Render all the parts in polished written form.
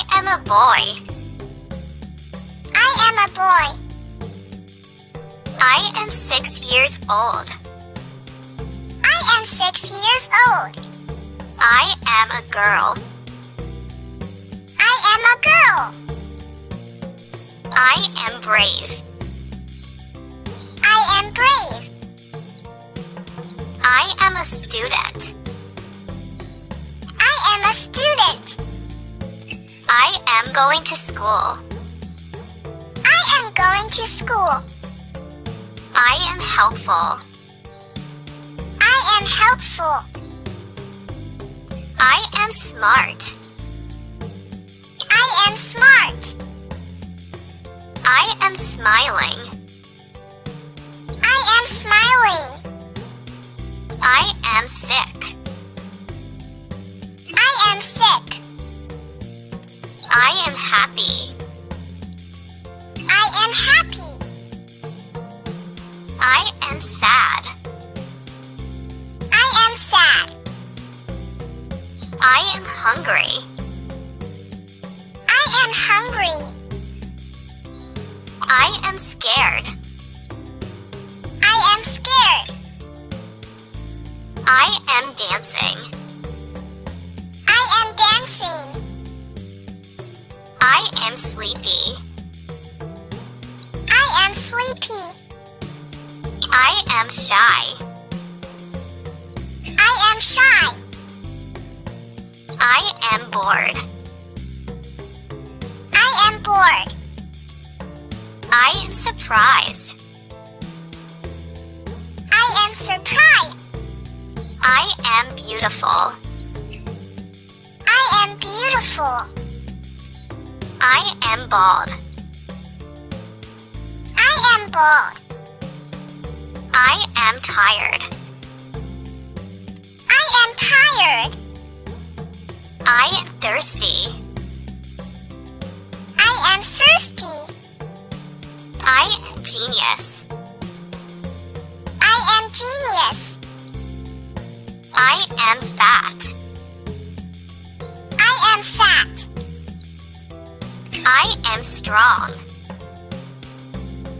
I am a boy. I am a boy. I am 6 years old. I am 6 years old. I am a girl. I am a girl. I am brave. I am brave. I am a student. I am a student. I am going to school. I am going to school. I am helpful. I am helpful. I am smart. I am smart. I am smiling. I am smiling. I am sick. I am sick. I am happy. I am happy. I am sad. I am sad. I am hungry. I am hungry. I am scared. I am scared. I am dancing. I am dancing. I am sleepy. I am sleepy. I am shy. I am shy. I am bored. I am bored. I am surprised. I am surprised. I am beautiful. I am beautiful. I am bald. I am bald. I am tired. I am tired. I am thirsty. I am thirsty. I am genius. I am genius. I am fat. I am fat. I am strong.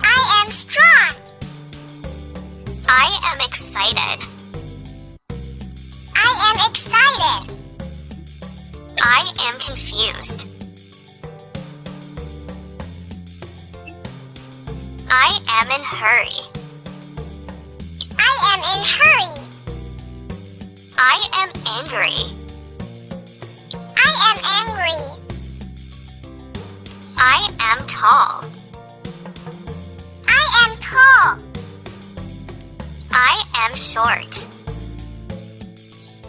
I am strong. I am excited. I am excited. I am confused. I am in hurry. I am in hurry. I am angry. I am angry. I am tall. I am tall. I am short.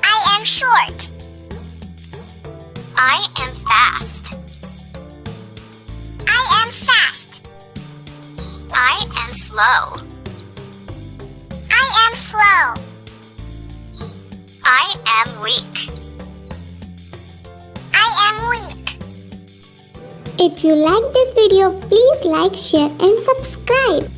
I am short. I am fast. I am fast. I am slow. I am slow. I am weak. I am weak. If you like this video, please like, share and subscribe.